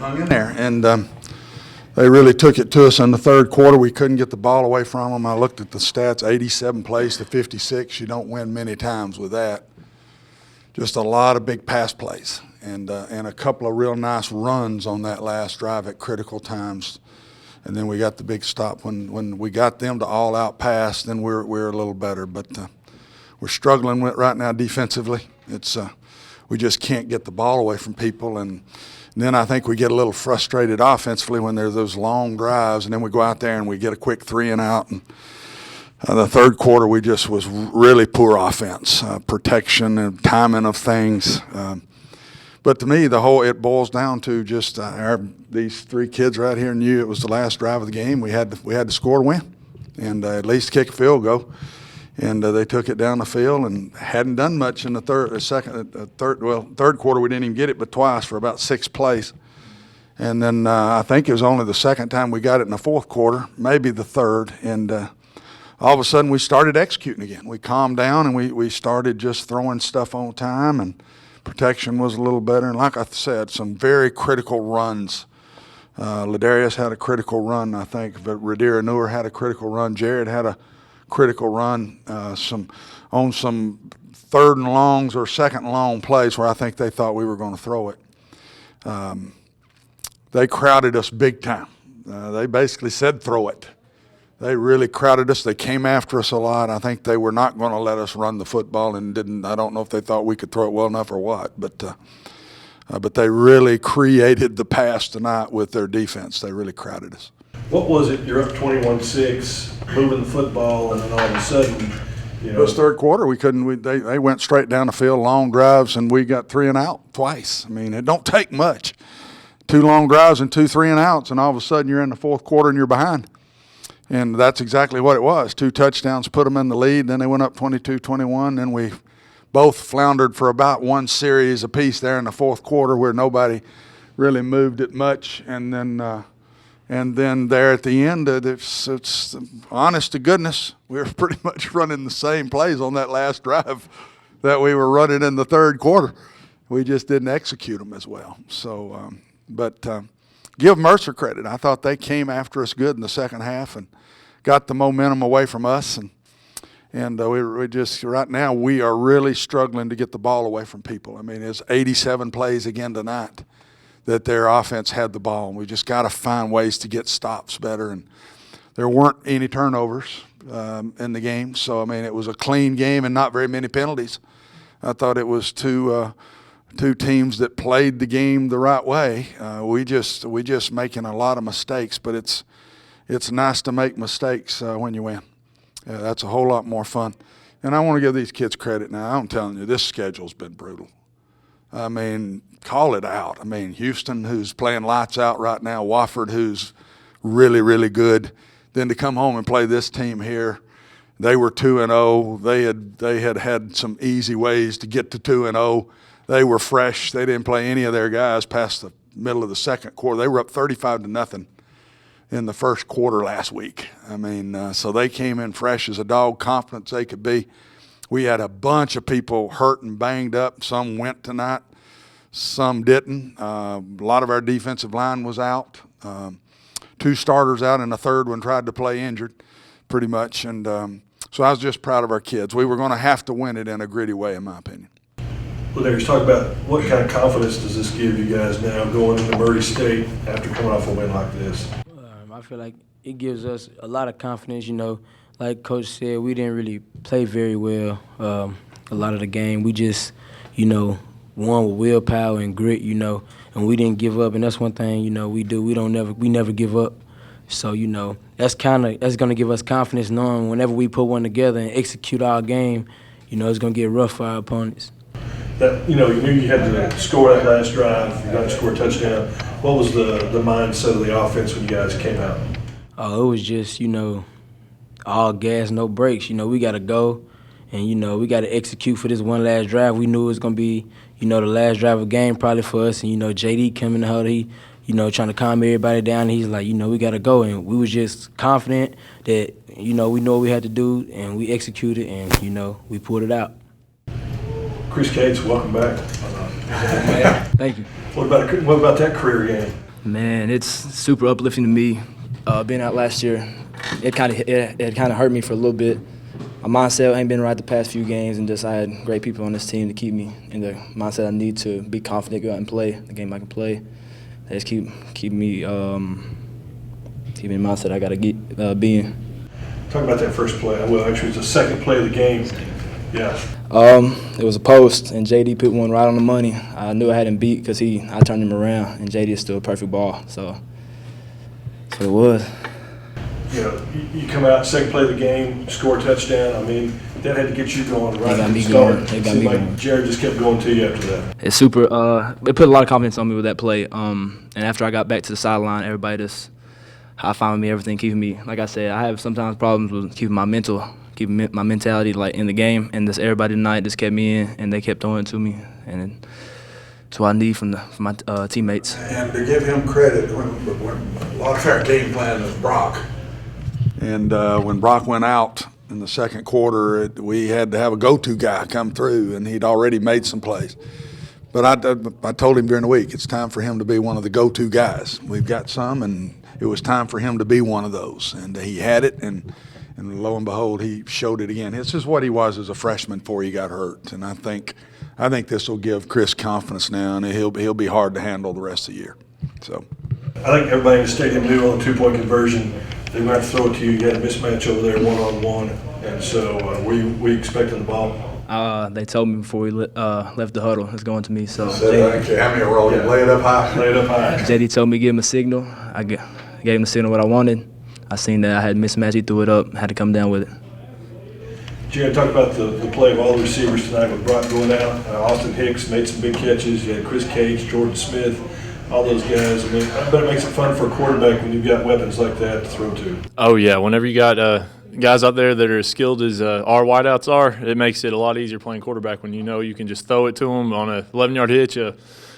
hung in there, and they really took it to us in the third quarter. We couldn't get the ball away from them. I looked at the stats, 87 plays to 56. You don't win many times with that. Just a lot of big pass plays and a couple of real nice runs on that last drive at critical times. And then we got the big stop. When we got them to all-out pass, then we're a little better. But we're struggling with right now defensively. It's we just can't get the ball away from people. And then I think we get a little frustrated offensively when there's those long drives, and then we go out there and we get a quick 3 and out. And the third quarter, we just was really poor offense, protection and timing of things. But to me, it boils down to just these 3 kids right here knew it was the last drive of the game. We had to score to win, and at least kick a field goal. And they took it down the field and hadn't done much in the third quarter. We didn't even get it but twice for about 6 plays. And then I think it was only the second time we got it in the fourth quarter, maybe the third. And all of a sudden we started executing again. We calmed down and we started just throwing stuff on time, and protection was a little better. And like I said, some very critical runs. Ladarius had a critical run, I think. Vanlier had a critical run. Jared had a critical run some third and longs or second and long plays where I think they thought we were going to throw it. They crowded us big time. They basically said throw it. They really crowded us. They came after us a lot. I think they were not going to let us run the football and didn't. I don't know if they thought we could throw it well enough or what, but they really created the pass tonight with their defense. They really crowded us. What was it? You're up 21-6, moving the football, and then all of a sudden, It was third quarter. We couldn't. They went straight down the field, long drives, and we got 3 and out twice. I mean, it don't take much. 2 long drives and 2 3 and outs, and all of a sudden you're in the fourth quarter and you're behind. And that's exactly what it was. 2 touchdowns put them in the lead. Then they went up 22-21. Then we both floundered for about 1 series apiece there in the fourth quarter where nobody really moved it much. And then there at the end, it's honest to goodness, we were pretty much running the same plays on that last drive that we were running in the third quarter. We just didn't execute them as well. So, give Mercer credit. I thought they came after us good in the second half and got the momentum away from us. And we just right now we are really struggling to get the ball away from people. I mean, it's 87 plays again tonight that their offense had the ball. And we just got to find ways to get stops better. And there weren't any turnovers in the game. So, I mean, it was a clean game and not very many penalties. I thought it was two teams that played the game the right way. We just making a lot of mistakes, but it's nice to make mistakes when you win. That's a whole lot more fun. And I want to give these kids credit now. I'm telling you, this schedule's been brutal. I mean, call it out. I mean, Houston, who's playing lights out right now, Wofford, who's really, really good. Then to come home and play this team here, they were 2-0. They had some easy ways to get to 2-0. They were fresh. They didn't play any of their guys past the middle of the second quarter. They were up 35-0 in the first quarter last week. I mean, so they came in fresh as a dog, confident they could be. We had a bunch of people hurt and banged up. Some went tonight, some didn't. A lot of our defensive line was out. 2 starters out, and a third one tried to play injured pretty much. And so I was just proud of our kids. We were going to have to win it in a gritty way, in my opinion. Well, Ladarius, talk about what kind of confidence does this give you guys now going into Murray State after coming off a win like this? I feel like it gives us a lot of confidence. Like Coach said, we didn't really play very well a lot of the game. We just, won with willpower and grit, and we didn't give up. And that's one thing, we do. We never give up. So, that's going to give us confidence knowing whenever we put one together and execute our game, it's going to get rough for our opponents. That you knew you had to score that last drive. You got to score a touchdown. What was the mindset of the offense when you guys came out? Oh, it was just all gas, no brakes. We got to go, and we got to execute for this one last drive. We knew it was gonna be the last drive of the game probably for us. And JD coming in the huddle, he trying to calm everybody down. And he's like, we got to go, and we was just confident that we know what we had to do, and we executed, and we pulled it out. Krys Cates, welcome back. Thank you. What about that career game? Man, it's super uplifting to me. Being out last year, it kind of hurt me for a little bit. My mindset ain't been right the past few games, and just I had great people on this team to keep me in the mindset I need to be confident, go out and play the game I can play. They just keep me in the mindset I gotta be in. Talk about that first play. Well, actually, it was the second play of the game. Yeah. It was a post, and JD put one right on the money. I knew I had him beat because I turned him around, and JD is still a perfect ball. So that's what it was. You know, you come out, second play of the game, score a touchdown. I mean, that had to get you going right from the start. It seemed like Jared just kept going to you after that. It's super. It put a lot of confidence on me with that play. And after I got back to the sideline, everybody just high-fiving me, everything, keeping me. Like I said, I have sometimes problems with keeping my mentality like in the game. And just everybody tonight just kept me in, and they kept throwing it to me. And that's what I need from my teammates. And to give him credit, when a lot of our game plan is Brock. And when Brock went out in the second quarter, we had to have a go-to guy come through, and he'd already made some plays. But I told him during the week, it's time for him to be one of the go-to guys. We've got some, and it was time for him to be one of those. And he had it, and lo and behold, he showed it again. This is what he was as a freshman before he got hurt. And I think this will give Krys confidence now, and he'll be hard to handle the rest of the year. So I think everybody in the stadium knew on the two-point conversion they were going to throw it to you. You had a mismatch over there, one-on-one, and so we expecting the ball. They told me before we left the huddle, it's going to me. So how many roll? Lay it up high. Lay it up high. JD told me to give him a signal. I gave him the signal what I wanted. I seen that I had mismatch. He threw it up. Had to come down with it. Jared, talk about the play of all the receivers tonight with Brock going out. Austin Hicks made some big catches. You had Krys Cates, Jordan Smith, all those guys. I mean, I bet it makes it fun for a quarterback when you've got weapons like that to throw to. Oh, yeah. Whenever you got guys out there that are as skilled as our wideouts are, it makes it a lot easier playing quarterback when you know you can just throw it to them on a 11-yard hitch, a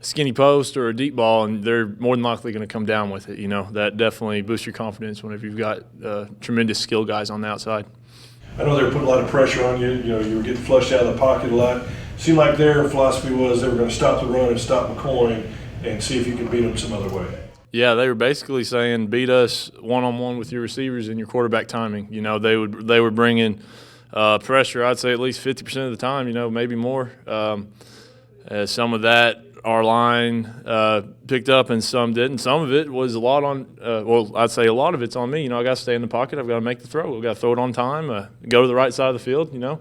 skinny post, or a deep ball, and they're more than likely going to come down with it. You know, that definitely boosts your confidence whenever you've got tremendous skill guys on the outside. I know they were putting a lot of pressure on you. You know, you were getting flushed out of the pocket a lot. Seemed like their philosophy was they were going to stop the run and stop McCoy and see if you could beat them some other way. Yeah, they were basically saying beat us one-on-one with your receivers and your quarterback timing. You know, they were bringing pressure, I'd say at least 50% of the time, you know, maybe more. Some of that our line picked up and some didn't. Some of it was a lot on I'd say a lot of it's on me. You know, I got to stay in the pocket. I've got to make the throw. I've got to throw it on time, go to the right side of the field, you know.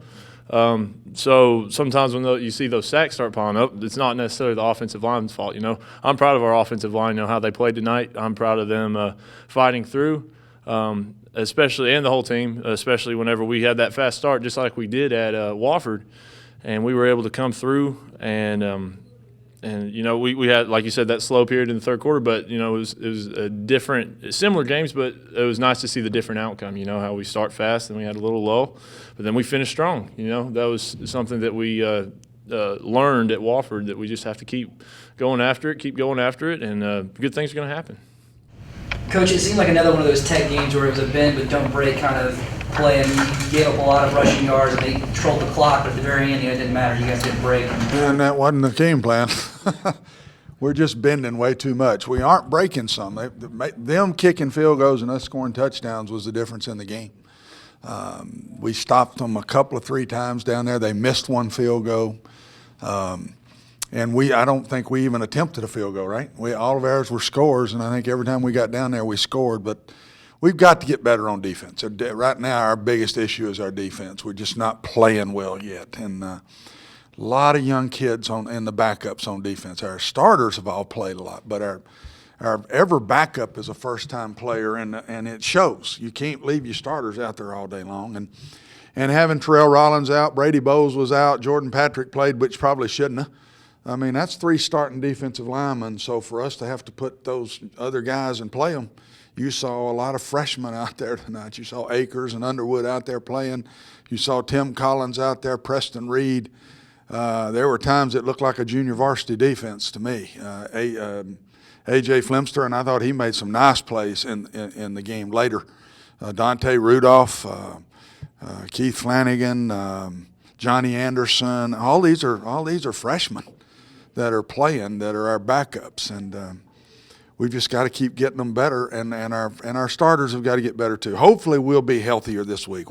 So sometimes when you see those sacks start piling up, it's not necessarily the offensive line's fault. You know, I'm proud of our offensive line. You know how they played tonight. I'm proud of them fighting through, especially, and the whole team, especially whenever we had that fast start, just like we did at Wofford, and we were able to come through and you know we had, like you said, that slow period in the third quarter, but you know it was a different, similar games, but it was nice to see the different outcome. You know how we start fast and we had a little lull, but then we finished strong. You know that was something that we learned at Wofford, that we just have to keep going after it, and good things are going to happen. Coach, it seemed like another one of those tech games where it was a bend but don't break kind of play, and you gave up a lot of rushing yards, and they controlled the clock, but at the very end, you know, it didn't matter. You guys didn't break. And that wasn't the game plan. We're just bending way too much. We aren't breaking some. Them kicking field goals and us scoring touchdowns was the difference in the game. We stopped them a couple of 3 times down there. They missed one field goal. And I don't think we even attempted a field goal, right? All of ours were scores, and I think every time we got down there we scored. But we've got to get better on defense. Right now our biggest issue is our defense. We're just not playing well yet. And a lot of young kids in the backups on defense. Our starters have all played a lot, but our ever backup is a first-time player, and it shows. You can't leave your starters out there all day long. And having Terrell Rollins out, Brady Bowles was out, Jordan Patrick played, which probably shouldn't have. I mean, that's 3 starting defensive linemen, so for us to have to put those other guys and play them, you saw a lot of freshmen out there tonight. You saw Akers and Underwood out there playing. You saw Tim Collins out there, Preston Reed. There were times it looked like a junior varsity defense to me. A.J. Flemster, and I thought he made some nice plays in the game later. Dante Rudolph, Keith Flanagan, Johnny Anderson, all these are freshmen that are playing, that are our backups, and we've just got to keep getting them better, and our starters have got to get better too. Hopefully we'll be healthier this week.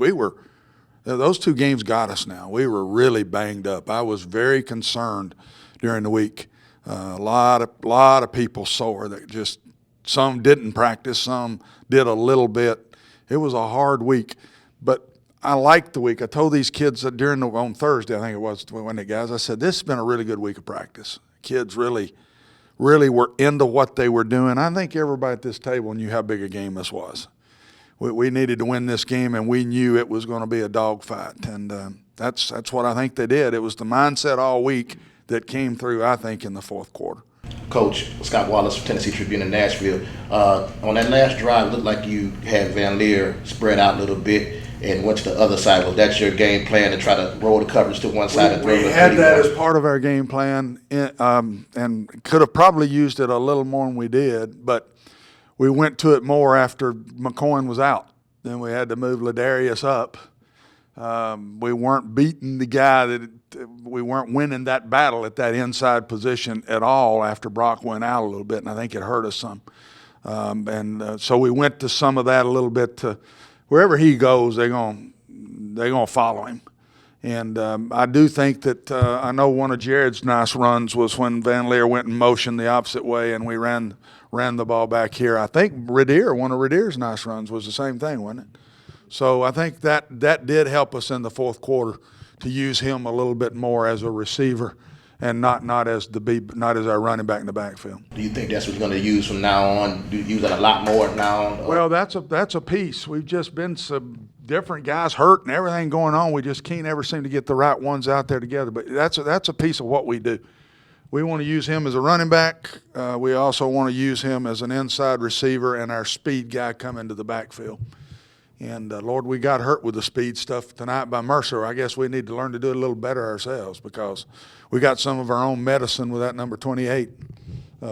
Those 2 games got us now. We were really banged up. I was very concerned during the week. A lot of people sore that just, some didn't practice, some did a little bit. It was a hard week, but I liked the week. I told these kids that on Thursday, I think it was, when the guys, I said, this has been a really good week of practice. Kids really were into what they were doing. I think everybody at this table knew how big a game this was. We needed to win this game, and we knew it was going to be a dogfight, and that's what I think they did. It was the mindset all week that came through, I think, in the fourth quarter. Coach Scott Wallace, Tennessee Tribune in Nashville. On that last drive, it looked like you had Vanlier spread out a little bit and went to the other side. Was that your game plan, to try to roll the coverage to one side and throw We the had that 31? as part of our game plan, and could have probably used it a little more than we did, but we went to it more after McCoy was out. Then we had to move Ladarius up. We weren't beating the guy we weren't winning that battle at that inside position at all after Brock went out a little bit, and I think it hurt us some. So we went to some of that a little bit. To wherever he goes, they're gonna follow him. And I do think that I know one of Jared's nice runs was when Vanlier went and motioned the opposite way, and we ran the ball back here. I think one of Radier's nice runs was the same thing, wasn't it? So I think that did help us in the fourth quarter to use him a little bit more as a receiver and not as our running back in the backfield. Do you think that's what you're going to use from now on? Do you use it a lot more now on? Well, that's a piece. We've just been some different guys hurt and everything going on. We just can't ever seem to get the right ones out there together. But that's a piece of what we do. We want to use him as a running back. We also want to use him as an inside receiver and our speed guy come into the backfield. And, Lord, we got hurt with the speed stuff tonight by Mercer. I guess we need to learn to do it a little better ourselves, because we got some of our own medicine with that number 28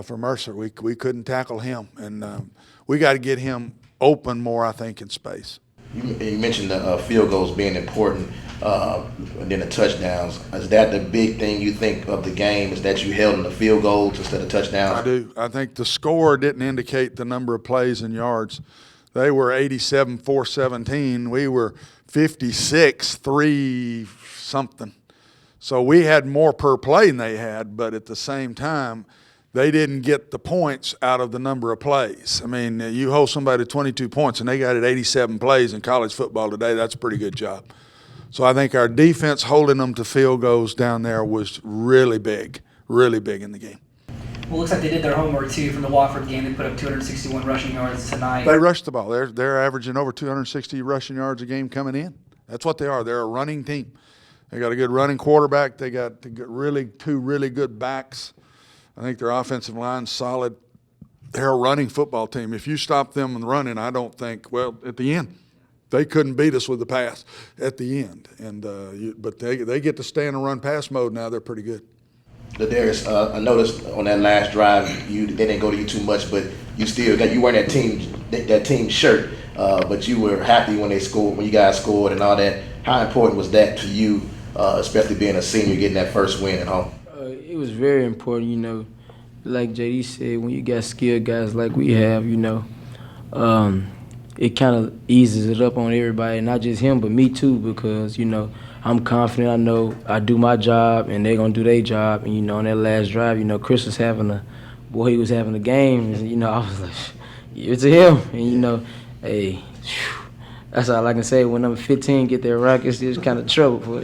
for Mercer. We couldn't tackle him, and we got to get him open more, I think, in space. You mentioned the field goals being important, and then the touchdowns. Is that the big thing you think of the game, is that you held in the field goals instead of touchdowns? I do. I think the score didn't indicate the number of plays and yards. They were 87-417. We were 56-3-something. So we had more per play than they had, but at the same time, they didn't get the points out of the number of plays. I mean, you hold somebody to 22 points, and they got it 87 plays in college football today. That's a pretty good job. So I think our defense holding them to field goals down there was really big in the game. Well, it looks like they did their homework, too, from the Wofford game. They put up 261 rushing yards tonight. They rushed the ball. They're averaging over 260 rushing yards a game coming in. That's what they are. They're a running team. They got a good running quarterback. They got two really good backs. I think their offensive line's solid. They're a running football team. If you stop them in running, I don't think, well, at the end, they couldn't beat us with the pass at the end. But they get to stay in a run-pass mode now. They're pretty good. Ladarius, I noticed on that last drive, they didn't go to you too much, but you wearing that team shirt, but you were happy when you guys scored and all that. How important was that to you, especially being a senior, getting that first win at home? It was very important, like JD said, when you got skilled guys like we have, it kind of eases it up on everybody, not just him, but me too, because, I'm confident. I know I do my job, and they're going to do their job. And, on that last drive, Krys was having a game. And, I was like, it's him. And, hey, that's all I can say. When number 15 get their rock, it's kind of trouble. But,